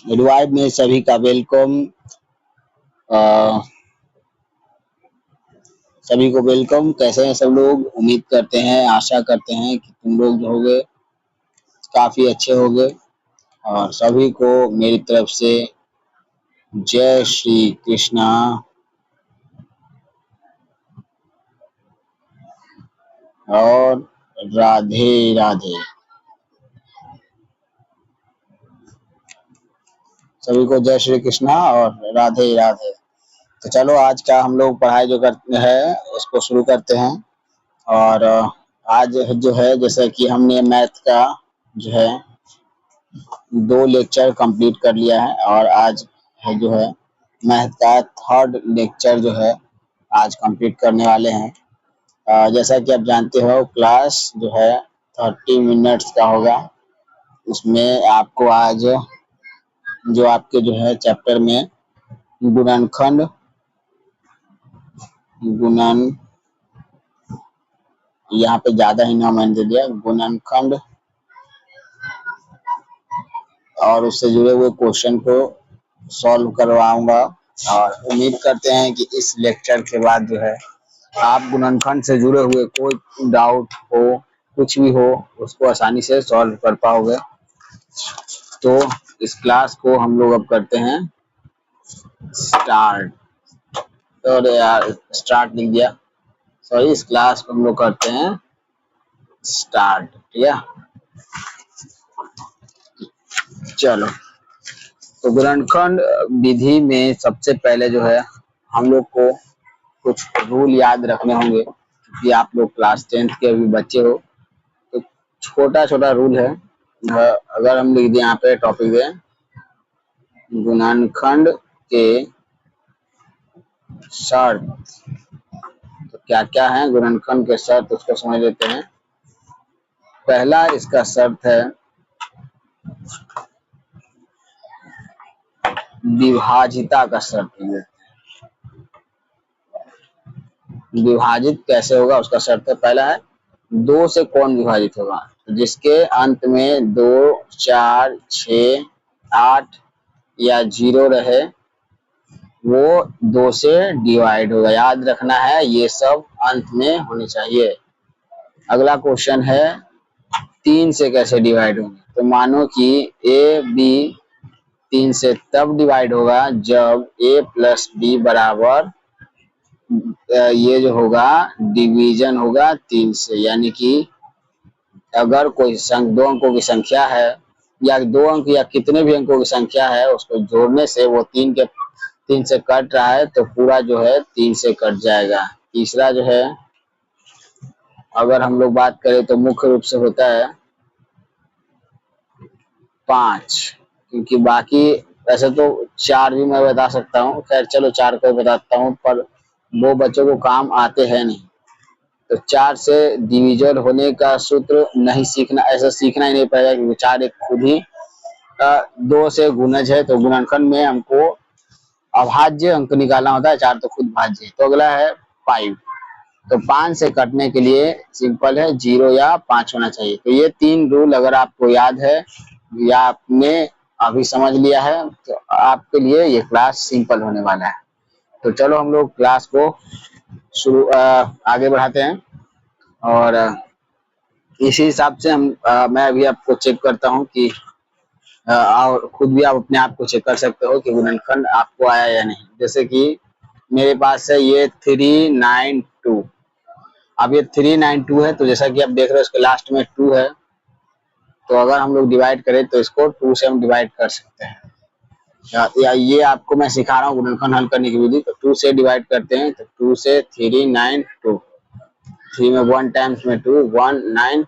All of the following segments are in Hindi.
रिवाइव में सभी का वेलकम। सभी को वेलकम। कैसे हैं सब लोग? उम्मीद करते हैं, आशा करते हैं कि तुम लोग जो होगे काफी अच्छे होगे। और सभी को मेरी तरफ से जय श्री कृष्णा और राधे राधे। सभी को जय श्री कृष्णा और राधे राधे। तो चलो आज का हम लोग पढ़ाई जो करते हैं उसको शुरू करते हैं। और आज जो है जैसे कि हमने मैथ का जो है 2 लेक्चर कंप्लीट कर लिया है और आज है जो है मैथ का 3rd लेक्चर जो है आज कंप्लीट करने वाले हैं। जैसा कि आप जानते हो क्लास जो है 30 मिनट्स का होगा। उसमें आपको आज जो आपके जो है चैप्टर में गुणनखंड गुणन यहाँ पे ज्यादा ही नाम मैंने दे दिया, गुणनखंड और उससे जुड़े हुए क्वेश्चन को सॉल्व करवाऊंगा। और उम्मीद करते हैं कि इस लेक्चर के बाद जो है आप गुणनखंड से जुड़े हुए कोई डाउट हो, कुछ भी हो, उसको आसानी से सॉल्व कर पाओगे। तो इस क्लास को हम लोग अब करते हैं स्टार्ट। तो यार स्टार्ट लिख दिया, सॉरी। इस क्लास को हम लोग करते हैं स्टार्ट। ठीक है, चलो। तो गुणनखंड विधि में सबसे पहले जो है हम लोग को कुछ रूल याद रखने होंगे, क्योंकि आप लोग क्लास 10th के अभी बच्चे हो। तो छोटा छोटा रूल है। अगर हम लिख दें यहाँ पे टॉपिक दें गुणनखंड के शर्त, तो क्या क्या है गुणनखंड के शर्त उसको समझ लेते हैं। पहला इसका शर्त है विभाजिता का शर्त है। विभाजित कैसे होगा उसका शर्त है, पहला है 2 से कौन विभाजित होगा, तो जिसके अंत में 2, 4, 6, 8 या 0 रहे वो 2 से डिवाइड होगा। याद रखना है, ये सब अंत में होने चाहिए। अगला क्वेश्चन है 3 से कैसे डिवाइड होंगे, तो मानो कि ए बी 3 से तब डिवाइड होगा जब a प्लस बी बराबर ये जो होगा डिवीजन होगा 3 से। यानी कि अगर कोई 2 अंकों की संख्या है या 2 अंक या कितने भी अंकों की संख्या है उसको जोड़ने से वो 3 से कट रहा है तो पूरा जो है 3 से कट जाएगा। तीसरा जो है अगर हम लोग बात करें तो मुख्य रूप से होता है 5, क्योंकि बाकी वैसे तो 4 भी मैं बता सकता हूँ। खैर चलो 4 को बताता हूँ, पर वो बच्चों को काम आते हैं नहीं। तो 4 से डिवीजन होने का सूत्र नहीं सीखना, ऐसा सीखना ही नहीं पड़ेगा, क्योंकि 4 एक खुद ही 2 से गुणज है। तो गुणनखंड में हमको अभाज्य अंक निकालना होता है, 4 तो खुद भाज्य है। तो अगला है 5। तो 5 से कटने के लिए सिंपल है 0 या 5 होना चाहिए। तो ये 3 रूल अगर आपको याद है या आपने अभी समझ लिया है तो आपके लिए ये क्लास सिंपल होने वाला है। तो चलो हम लोग क्लास को शुरू आगे बढ़ाते हैं। और इसी हिसाब से मैं अभी आपको चेक करता हूँ कि और खुद भी आप अपने आप को चेक कर सकते हो कि गुणनखंड आपको आया या नहीं। जैसे कि मेरे पास है ये 392। अब ये 392 है, तो जैसा कि आप देख रहे हो इसके लास्ट में 2 है। तो अगर हम लोग डिवाइड करें तो इसको 2 से हम डिवाइड कर सकते हैं। या ये आपको मैं सिखा रहा हूँ गुणनखंड हल करने की विधि। तो 2 से डिवाइड करते हैं, तो 2 से 392, 3 में 1 टाइम्स में 2 1 9,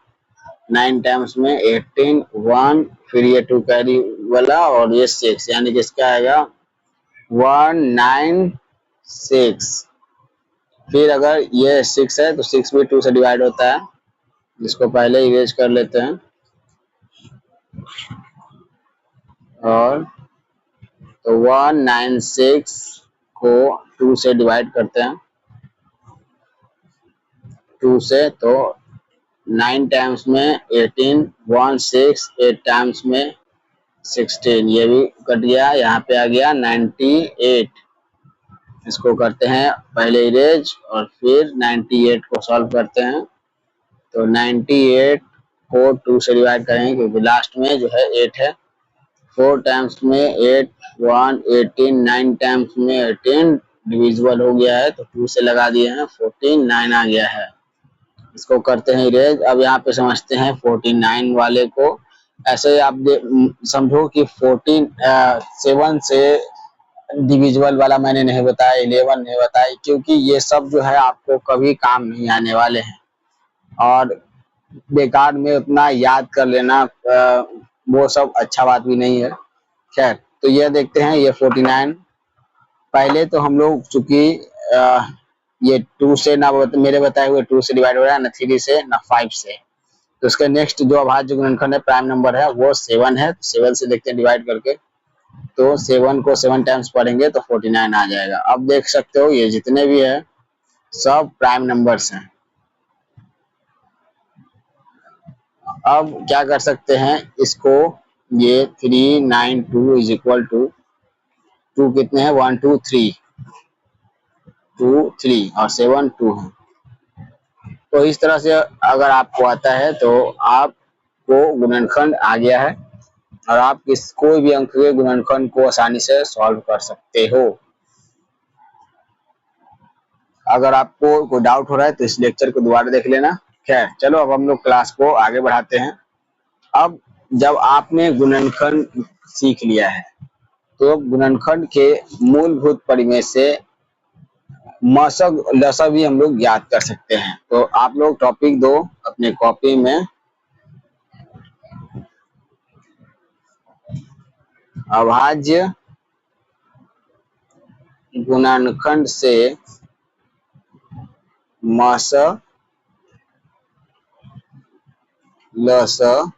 9 टाइम्स में 18 1, फिर ये 2 कैरी वाला और ये 6, यानी कि इसका आएगा 196। फिर अगर ये 6 है तो 6 भी 2 से डिवाइड होता है, जिसको पहले इरेज कर लेते हैं। और तो 196 को 2 से डिवाइड करते हैं, 2 से तो 9 टाइम्स में 18, 1 6, 8 टाइम्स में 16, ये भी कट गया। यहाँ पे आ गया 98। इसको करते हैं पहले इरेज और फिर 98 को सॉल्व करते हैं। तो 98 को 2 से डिवाइड करेंगे क्योंकि लास्ट में जो है 8 है। 4 टाइम्स में 8, 1 18, 9 टाइम्स में 18 डिविजिबल हो गया है तो 2 से लगा दिए हैं 14, 9 आ गया है। इसको करते हैं इरेज। अब यहाँ पे समझते हैं 49 वाले को। ऐसे आप समझो कि 7 से डिविजिबल वाला मैंने नहीं बताया, 11 नहीं बताया, क्योंकि ये सब जो है आपको कभी काम नहीं आने वाले हैं और बेकार में उतना याद कर लेना वो सब अच्छा बात भी नहीं है। खैर, तो ये देखते हैं ये 49। पहले तो हम लोग चूंकि ये 2 से ना मेरे बताए हुए 2 से डिवाइड हो रहा है, ना 3 से ना 5 से। तो इसका नेक्स्ट जो अभाज्य गुणनखंड है, प्राइम नंबर है, वो 7 है। 7 से देखते हैं डिवाइड करके। तो 7 को 7 टाइम्स पढ़ेंगे तो 49 आ जाएगा। अब देख सकते हो ये जितने भी है सब प्राइम नंबर्स हैं। अब क्या कर सकते हैं इसको, ये 392 इज इक्वल टू 2 कितने हैं, 1 2 3, 2 3 और 7 2 है। तो इस तरह से अगर आपको आता है तो आपको गुणनखंड आ गया है और आप कोई भी अंक के गुणनखंड को आसानी से सॉल्व कर सकते हो। अगर आपको कोई डाउट हो रहा है तो इस लेक्चर को दोबारा देख लेना। खैर चलो, अब हम लोग क्लास को आगे बढ़ाते हैं। अब जब आपने गुणनखंड सीख लिया है तो गुणनखंड के मूलभूत परिमेय से मशक लसा भी हम लोग याद कर सकते हैं। तो आप लोग टॉपिक 2 अपने कॉपी में अभाज्य गुणनखंड से मशक लसा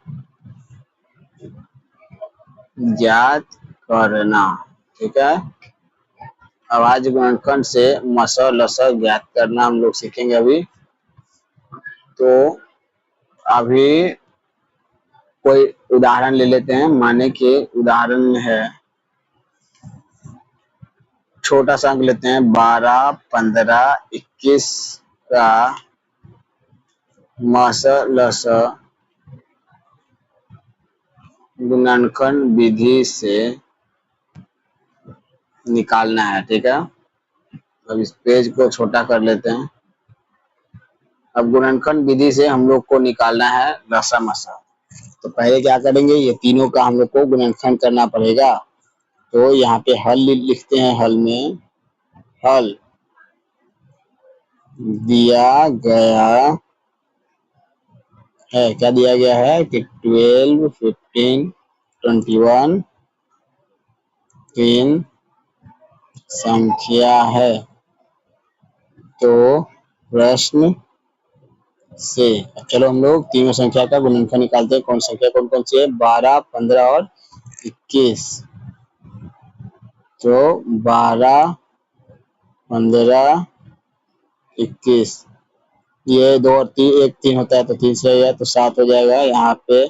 ज्ञात करना। ठीक है, अभाज्य गुणनखंड से मशक लसा ज्ञात करना हम लोग सीखेंगे अभी। तो अभी कोई उदाहरण ले लेते हैं। माने कि उदाहरण में है, छोटा सा अंक लेते हैं 12, 15, 21 का मशक लसा गुणनखंड विधि से निकालना है। ठीक है, अब इस पेज को छोटा कर लेते हैं। अब गुणनखंड विधि से हम लोग को निकालना है लसा मशक। तो पहले क्या करेंगे, ये तीनों का हम लोग को गुणनखंड करना पड़ेगा। तो यहाँ पे हल लिखते हैं। हल में हल दिया गया है, क्या दिया गया है कि 12, 15, 21 तीन संख्या है। तो प्रश्न से चलो हम लोग तीनों संख्या का गुणनखंड निकालते हैं। कौन संख्या कौन कौन सी है, 12, 15 और 21। तो 12, 15, 21, ये 2 और 3, 1 3 होता है तो 3 से रहेगा तो 7 हो जाएगा। यहाँ पे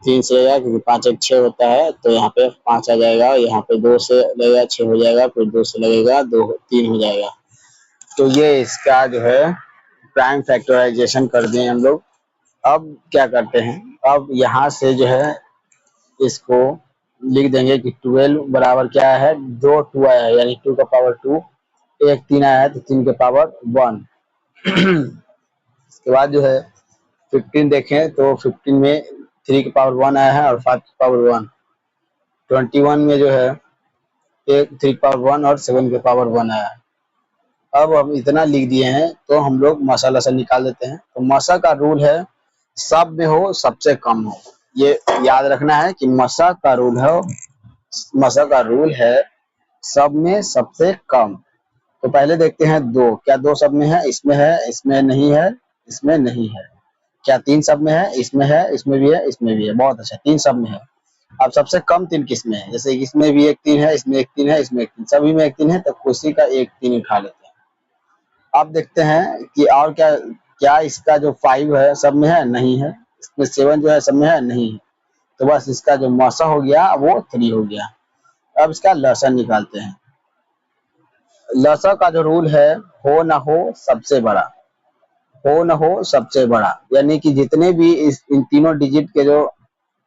3 से रहेगा क्योंकि 5 1 6 होता है तो यहाँ पे 5 आ जाएगा। यहाँ पे 2 से लगेगा 6 हो जाएगा, फिर 2 से लगेगा 2 3 हो जाएगा। तो ये इसका जो है प्राइम फैक्टराइजेशन कर दिए हम लोग। अब क्या करते हैं, अब यहाँ से जो है इसको लिख देंगे कि 12 बराबर क्या है, 2 2 आया है यानी 2 का पावर 2, 1 3 आया है तो 3 के पावर 1। इसके बाद जो है 15 देखें तो 15 में 3 के पावर 1 आया है और 5 के पावर 1। 21 में जो है 3 के पावर 1 और 7 के पावर 1 आया है। अब हम इतना लिख दिए हैं तो हम लोग मशक लसा निकाल देते हैं। तो मशक का रूल है सब में हो सबसे कम हो। ये याद रखना है कि मशक का रूल है सब में सबसे कम। तो पहले देखते हैं 2, क्या 2 सब में है, इसमें नहीं है, इसमें नहीं है। क्या 3 सब में है, इसमें है, इसमें भी है, इसमें भी है। बहुत अच्छा, 3 सब में है। अब सबसे कम 3 किसमें है, जैसे इसमें भी 1 3 है, इसमें 1 3 है, इसमें 1 3, सभी में 1 3 है तो उसी का 1 3 उठा लेते हैं। अब देखते हैं कि और क्या क्या इसका जो 5 है सब में है? नहीं है। इसमें 7 जो है सब में है? नहीं है। तो बस इसका जो मौसा हो गया वो 3 हो गया। अब इसका लसा निकालते हैं। लसा का जो रूल है, हो ना हो सबसे बड़ा, हो न हो सबसे बड़ा, यानी कि जितने भी इन तीनों डिजिट के जो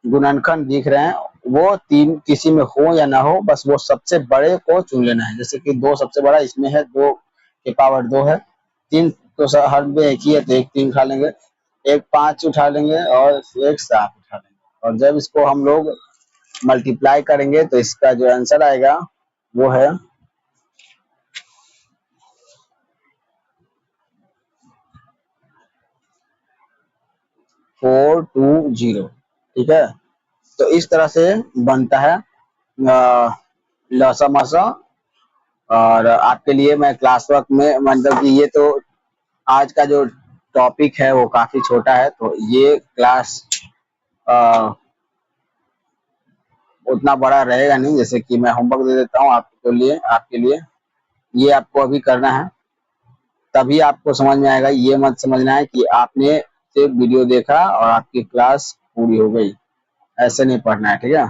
गुणनखंड दिख रहे हैं वो तीन किसी में हो या ना हो, बस वो सबसे बड़े को चुन लेना है। जैसे कि 2 सबसे बड़ा इसमें है, 2 के पावर 2 है, 3 तो हर में एक ही है तो एक 3 उठा लेंगे, एक 5 उठा लेंगे और एक 7 उठा लेंगे। और जब इसको हम लोग मल्टीप्लाई करेंगे तो इसका जो आंसर आएगा वो है 420। ठीक है, तो इस तरह से बनता है लसा मसा। और आपके लिए मैं क्लास वर्क में, मतलब कि ये तो आज का जो टॉपिक है वो काफी छोटा है, तो ये क्लास अ, उतना बड़ा रहेगा नहीं। जैसे कि मैं होमवर्क दे देता हूँ आपके लिए ये आपको अभी करना है, तभी आपको समझ में आएगा। ये मत समझना है कि आपने सिर्फ वीडियो देखा और आपकी क्लास पूरी हो गई, ऐसे नहीं पढ़ना है। ठीक है,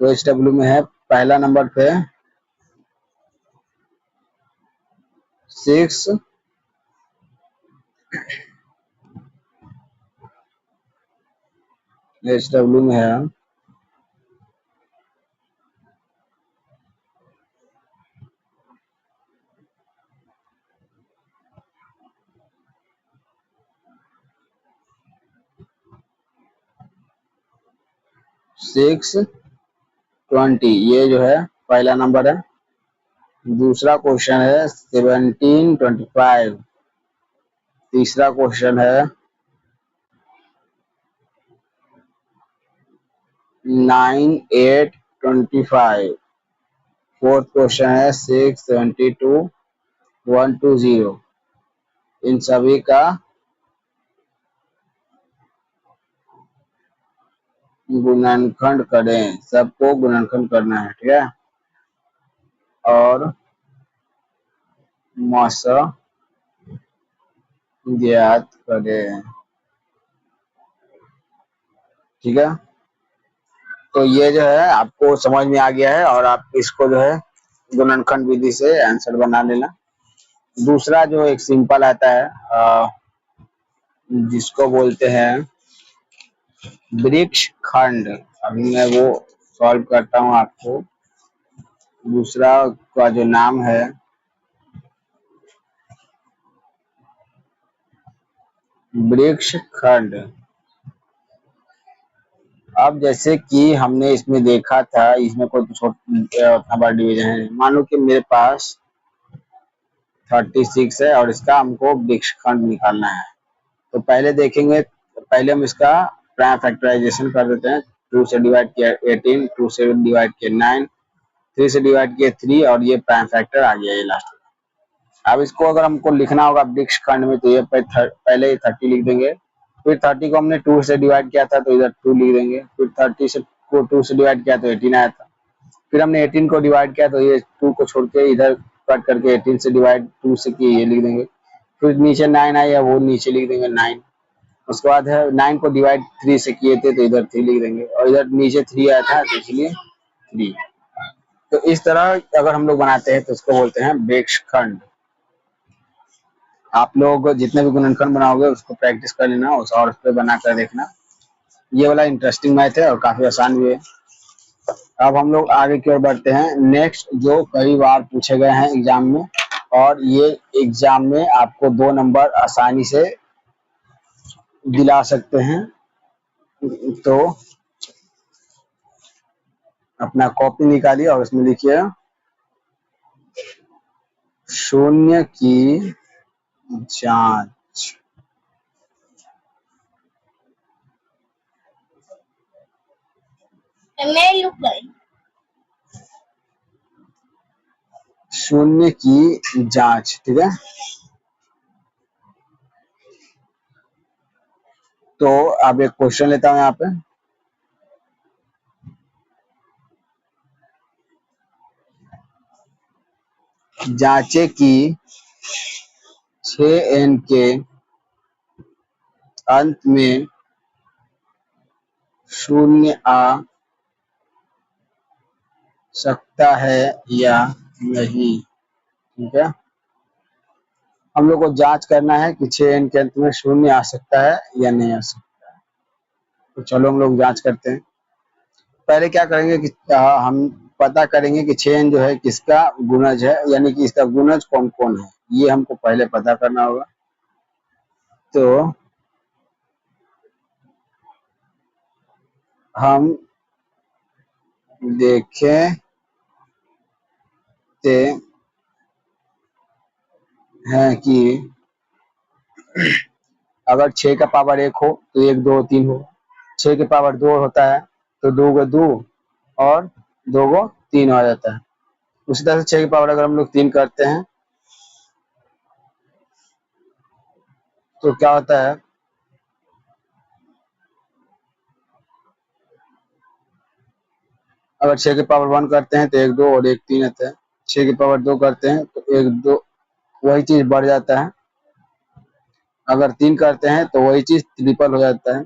तो एचडब्ल्यू में है पहला नंबर पे 6, एचडब्ल्यू में है 620, ये जो है पहला नंबर है। दूसरा क्वेश्चन है 1725। तीसरा क्वेश्चन है 9825। फोर्थ क्वेश्चन है 672 120। इन सभी का गुणनखंड करें, सबको गुणनखंड करना है। ठीक है, और मौसा ज्ञात करें। ठीक है, तो ये जो है आपको समझ में आ गया है और आप इसको जो है गुणनखंड विधि से आंसर बना लेना। दूसरा जो एक सिंपल आता है जिसको बोलते हैं वृक्ष खंड, अभी मैं वो सॉल्व करता हूँ आपको। दूसरा का जो नाम है वृक्ष खंड। अब जैसे कि हमने इसमें देखा था, इसमें कोई उतना बड़ा डिवीजन है। मान लो कि मेरे पास 36 है और इसका हमको वृक्ष खंड निकालना है। तो पहले देखेंगे, पहले हम इसका प्राइम फैक्टराइजेशन कर देते हैं। 2 से डिवाइड किया 18, 2 से डिवाइड किया 9, 3 से डिवाइड किया 3 और ये प्राइम फैक्टर आ गया ये लास्ट। अब इसको अगर हमको लिखना होगा वृक्ष खंड में तो ये पहले 30 लिख देंगे, फिर 30 को हमने 2 से डिवाइड किया था तो इधर 2 लिख देंगे, फिर 30 से को 2 से डिवाइड किया तो 18 आया था, फिर हमने 18 को डिवाइड किया तो ये 2 को छोड़ के इधर कट करके 18 से डिवाइड 2 से किए ये लिख देंगे, फिर नीचे 9 आया वो नीचे लिख देंगे 9। उसके बाद है 9 को डिवाइड 3 से किए थे तो इधर 3 लिख देंगे और इधर नीचे 3 आया था तो इसलिए 3। तो इस तरह अगर हम लोग बनाते हैं तो उसको बोलते हैं वृक्ष खंड। आप लोग जितने भी गुणनखंड बनाओगे उसको प्रैक्टिस कर लेना और उस पर बना कर देखना। ये वाला इंटरेस्टिंग मैथ है और काफी आसान भी है। अब हम लोग आगे की ओर बढ़ते हैं। नेक्स्ट जो कई बार पूछे गए हैं एग्जाम में और ये एग्जाम में आपको 2 नंबर आसानी से दिला सकते हैं, तो अपना कॉपी निकालिए और उसमें लिखिए शून्य की जांच। शून्य की जांच। ठीक है, तो अब एक क्वेश्चन लेता हूं यहाँ पे। जांचे कि 6n के अंत में शून्य आ सकता है या नहीं। ठीक है, हम लोग को जांच करना है कि 6n के अंत में शून्य आ सकता है या नहीं आ सकता। तो चलो हम लोग जांच करते हैं। पहले क्या करेंगे कि हम पता करेंगे कि 6n जो है किसका गुणज है, यानी कि इसका गुणज कौन कौन है, ये हमको पहले पता करना होगा। तो हम देखें हैं कि अगर 6 का पावर 1 हो तो 1 2 3 हो, 6 के पावर 2 होता है तो 2 को 2 और 2 को 3 आ जाता है। उसी तरह से 6 के पावर अगर हम लोग 3 करते हैं तो क्या होता है, अगर 6 के पावर 1 करते हैं तो 1 2 और 1 3 आता है। 6 के पावर 2 करते हैं तो 1 2, वही चीज बढ़ जाता है। अगर 3 करते हैं तो वही चीज ट्रिपल हो जाता है।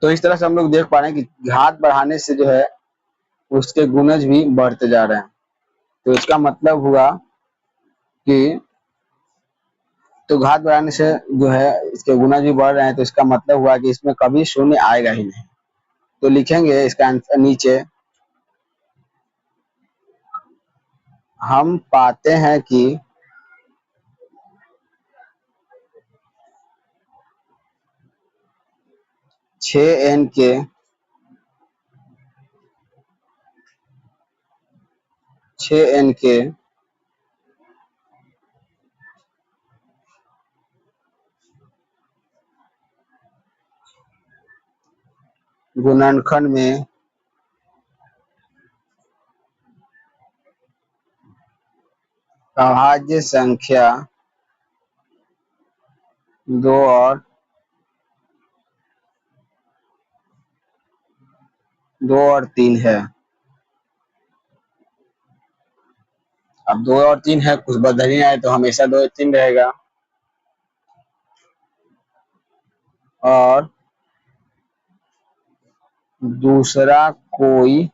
तो इस तरह से हम लोग देख पा रहे हैं कि घात बढ़ाने से जो है उसके गुणज भी बढ़ते जा रहे हैं। तो इसका मतलब हुआ कि तो घात बढ़ाने से जो है इसके गुणज भी बढ़ रहे हैं, तो इसका मतलब हुआ कि इसमें कभी शून्य आएगा ही नहीं। तो लिखेंगे इसका आंसर नीचे, हम पाते हैं कि 6n के गुणनखंड में अभाज्य संख्या 2 और 3 है। अब 2 और 3 है, कुछ बदल ही आए तो हमेशा 2 और 3 रहेगा। और दूसरा कोई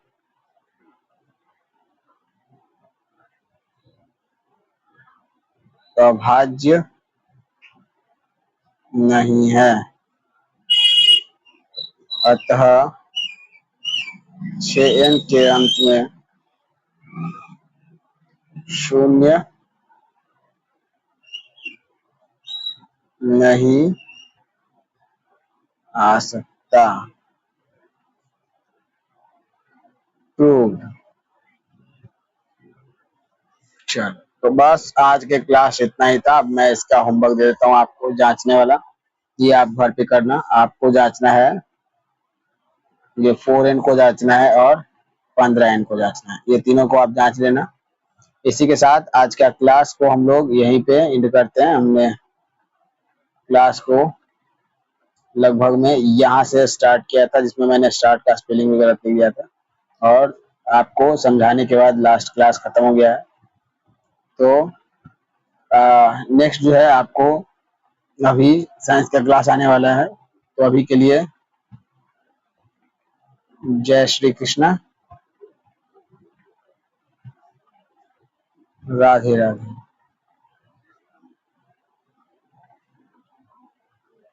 अभाज्य नहीं है, अतः 6n के अंत में शून्य नहीं आ सकता। प्रूव्ड। चलो, तो बस आज के क्लास इतना ही था। अब मैं इसका होमवर्क दे देता हूँ आपको जांचने वाला, ये आप घर पे करना। आपको जांचना है, ये 4n को जांचना है और 15n को जांचना है, ये तीनों को आप जांच लेना। इसी के साथ आज का क्लास को हम लोग यहीं पे एंड करते हैं। हमने क्लास को लगभग में यहाँ से स्टार्ट किया था, जिसमें मैंने स्टार्ट का स्पेलिंग वगैरह दे दिया था और आपको समझाने के बाद लास्ट क्लास खत्म हो गया है। तो नेक्स्ट जो है आपको अभी साइंस का क्लास आने वाला है। तो अभी के लिए जय श्री कृष्णा, राधे राधे।